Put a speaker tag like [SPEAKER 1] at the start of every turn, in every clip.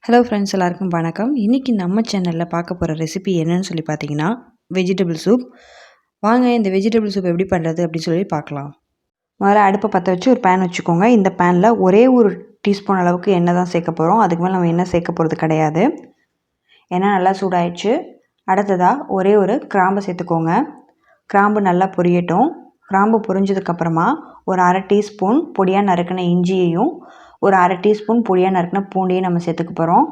[SPEAKER 1] Hello friends, எல்லாருக்கும் வணக்கம். இன்றைக்கி நம்ம சேனலில் பார்க்க போகிற ரெசிபி என்னன்னு சொல்லி பார்த்தீங்கன்னா வெஜிடபிள் சூப். வாங்க இந்த வெஜிடபிள் சூப் எப்படி பண்ணுறது அப்படின்னு சொல்லி பார்க்கலாம். முதல்ல அடுப்பை பற்ற வச்சு ஒரு பேன் வச்சுக்கோங்க. இந்த பேனில் ஒரே ஒரு டீஸ்பூன் அளவுக்கு எண்ணெய் தான் சேர்க்க போகிறோம். அதுக்கு மேலே நம்ம எண்ணெய் சேர்க்க போகிறது கிடையாது. எண்ணெய் நல்லா சூடாயிடுச்சு. அடுத்ததாக ஒரே ஒரு கிராம்பு சேர்த்துக்கோங்க. கிராம்பு நல்லா பொரியட்டும். கிராம்பு பொரிஞ்சதுக்கப்புறமா ஒரு அரை டீஸ்பூன் பொடியாக நறுக்கின இஞ்சியையும் ஒரு அரை டீஸ்பூன் பொடியாக நறுக்கின பூண்டையும் நம்ம சேர்த்துக்க போகிறோம்.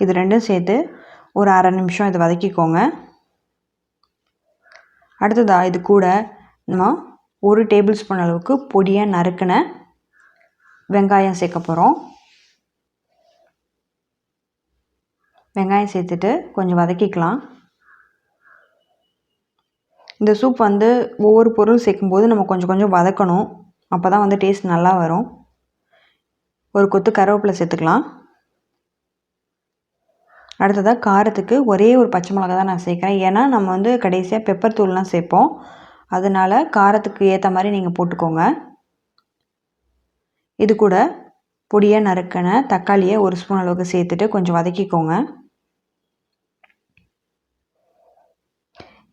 [SPEAKER 1] இது ரெண்டும் சேர்த்து ஒரு அரை நிமிஷம் இதை வதக்கிக்கோங்க. அடுத்ததாக இது கூட நம்ம ஒரு டேபிள் ஸ்பூன் அளவுக்கு பொடியாக நறுக்கின வெங்காயம் சேர்க்க போகிறோம். வெங்காயம் சேர்த்துட்டு கொஞ்சம் வதக்கிக்கலாம். இந்த சூப் ஒவ்வொரு பொருள் சேர்க்கும்போது நம்ம கொஞ்சம் கொஞ்சம் வதக்கணும். அப்போ தான் டேஸ்ட் நல்லா வரும். ஒரு கொத்து கருவேப்பிலை சேர்த்துக்கலாம். அடுத்ததாக காரத்துக்கு ஒரே ஒரு பச்சை மிளகா தான் நான் சேர்க்குறேன். ஏன்னா நம்ம கடைசியாக பெப்பர் தூள்லாம் சேர்ப்போம். அதனால் காரத்துக்கு ஏற்ற மாதிரி நீங்கள் போட்டுக்கோங்க. இது கூட பொடியாக நறுக்கின தக்காளியை ஒரு ஸ்பூன் அளவுக்கு சேர்த்துட்டு கொஞ்சம் வதக்கிக்கோங்க.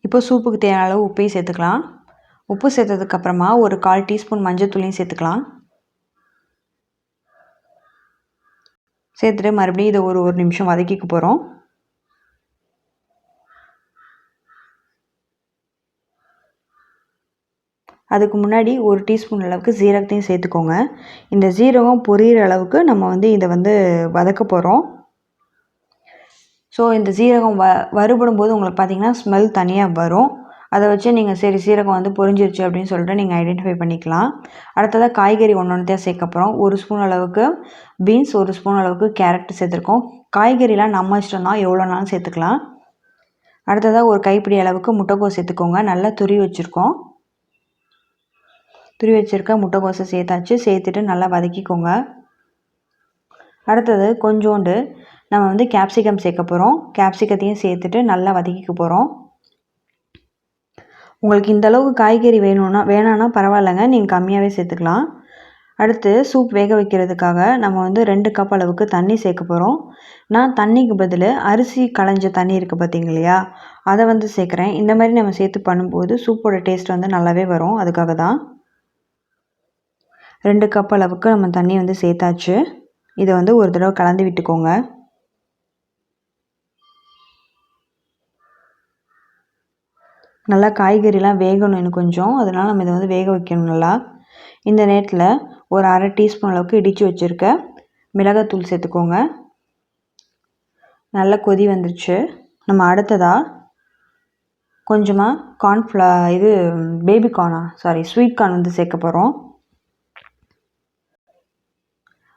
[SPEAKER 1] இப்போ சூப்புக்கு தேவையான அளவு உப்பையும் சேர்த்துக்கலாம். உப்பு சேர்த்ததுக்கப்புறமா ஒரு 1/4 டீஸ்பூன் மஞ்சள் தூளையும் சேர்த்துக்கலாம். சேர்த்துட்டு மறுபடியும் இதை ஒரு நிமிஷம் வதக்கிக்க போகிறோம். அதுக்கு முன்னாடி ஒரு டீஸ்பூன் அளவுக்கு ஜீரகத்தையும் சேர்த்துக்கோங்க. இந்த ஜீரகம் பொரியிற அளவுக்கு நம்ம இதை வதக்க போகிறோம். ஸோ இந்த ஜீரகம் வறுபடும் போது உங்களுக்கு பார்த்திங்கன்னா ஸ்மெல் தனியாக வரும். அதை வச்சு நீங்கள் சரி சீரகம் பொரிஞ்சிருச்சு அப்படின்னு சொல்லிட்டு நீங்கள் ஐடென்டிஃபை பண்ணிக்கலாம். அடுத்ததாக காய்கறி ஒன்றொன்றுத்தையாக சேர்க்க போகிறோம். ஒரு ஸ்பூன் அளவுக்கு பீன்ஸ், ஒரு ஸ்பூன் அளவுக்கு கேரட் சேர்த்துருக்கோம். காய்கறிலாம் நம்ம இஷ்டம் தான், எவ்வளோனாலும் சேர்த்துக்கலாம். அடுத்ததாக ஒரு கைப்பிடி அளவுக்கு முட்டைக்கோஸ் சேர்த்துக்கோங்க. நல்லா துருவி வச்சுருக்கோம். துருவி வச்சுருக்க முட்டைக்கோஸை சேர்த்தாச்சு. சேர்த்துட்டு நல்லா வதக்கிக்கோங்க. அடுத்தது கொஞ்சோண்டு நம்ம கேப்சிகம் சேர்க்க போகிறோம். கேப்சிகத்தையும் சேர்த்துட்டு நல்லா வதக்கிக்க போகிறோம். உங்களுக்கு இந்த அளவுக்கு காய்கறி வேணான்னா பரவாயில்லைங்க, நீங்கள் கம்மியாகவே சேர்த்துக்கலாம். அடுத்து சூப் வேக வைக்கிறதுக்காக நம்ம 2 கப் அளவுக்கு தண்ணி சேர்க்க போகிறோம். நான் தண்ணிக்கு பதில் அரிசி களைஞ்ச தண்ணி இருக்குது பார்த்தீங்க இல்லையா, அதை சேர்க்குறேன். இந்த மாதிரி நம்ம சேர்த்து பண்ணும்போது சூப்போட டேஸ்ட் நல்லாவே வரும். அதுக்காக தான் 2 கப் அளவுக்கு நம்ம தண்ணி சேர்த்தாச்சு. இதை ஒரு தடவை கலந்து விட்டுக்கோங்க. நல்லா காய்கறிலாம் வேகணும் இன்னும் கொஞ்சம், அதனால் நம்ம இதை வேக வைக்கணும் நல்லா. இந்த நேரத்தில் ஒரு அரை டீஸ்பூன் அளவுக்கு இடித்து வச்சுருக்க மிளகாத்தூள் சேர்த்துக்கோங்க. நல்லா கொதி வந்துருச்சு. நம்ம அடுத்ததாக கொஞ்சமாக ஸ்வீட் கார்ன் சேர்க்க போகிறோம்.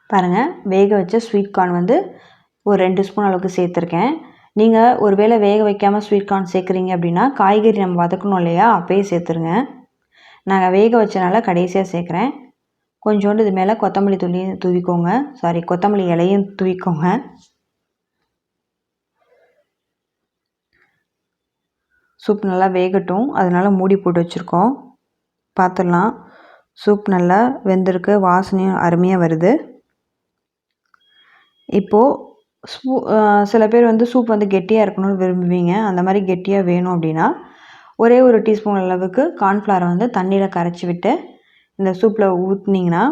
[SPEAKER 1] பாருங்கள், வேக வச்ச ஸ்வீட் கார்ன் ஒரு 2 ஸ்பூன் அளவுக்கு சேர்த்துருக்கேன். நீங்கள் ஒரு வேளை வேக வைக்காமல் ஸ்வீட் கார்ன் சேர்க்குறீங்க அப்படின்னா காய்கறி நம்ம வதக்கணும் இல்லையா, அப்போயே சேர்த்துருங்க. நாங்கள் வேக வச்சனால கடைசியாக சேர்க்குறேன். கொஞ்சோண்டு இது மேலே கொத்தமல்லி இலையும் தூவிக்கோங்க. சூப் நல்லா வேகட்டும், அதனால் மூடி போட்டு வச்சுருக்கோம். பார்த்துடலாம். சூப் நல்லா வெந்திருக்கு, வாசனையும் அருமையாக வருது. இப்போது சில பேர் சூப் கெட்டியாக இருக்கணும்னு விரும்புவீங்க. அந்த மாதிரி கெட்டியாக வேணும் அப்படின்னா ஒரே ஒரு டீஸ்பூன் அளவுக்கு கார்ன்ஃப்ளவரை தண்ணியில் கரைச்சி விட்டு இந்த சூப்பில் ஊற்றினீங்கன்னா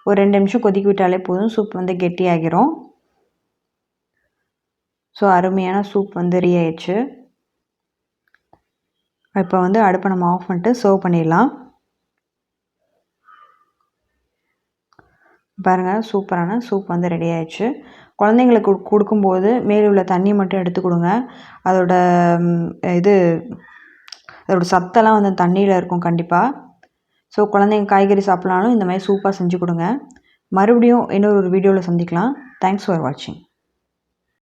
[SPEAKER 1] ஒரு 2 நிமிஷம் கொதிக்க விட்டாலே போதும். சூப் கெட்டியாகிரும். ஸோ அருமையான சூப் ரெடி ஆயிடுச்சு. இப்போ அடுப்பை நம்ம ஆஃப் பண்ணிட்டு சர்வ் பண்ணிடலாம். பாருங்கள், சூப்பரான சூப் ரெடி ஆயிடுச்சு. குழந்தைங்களுக்கு கொடுக்கும்போது மேலே உள்ள தண்ணி மட்டும் எடுத்து கொடுங்க. அதோட சத்தெல்லாம் தண்ணியில் இருக்கும் கண்டிப்பாக. ஸோ குழந்தைங்க காய்கறி சாப்பிட்லாலும் இந்த மாதிரி சூப்பாக செஞ்சு கொடுங்க. மறுபடியும் இன்னொரு வீடியோவில் சந்திக்கலாம். தேங்க்ஸ் ஃபார் வாட்சிங்.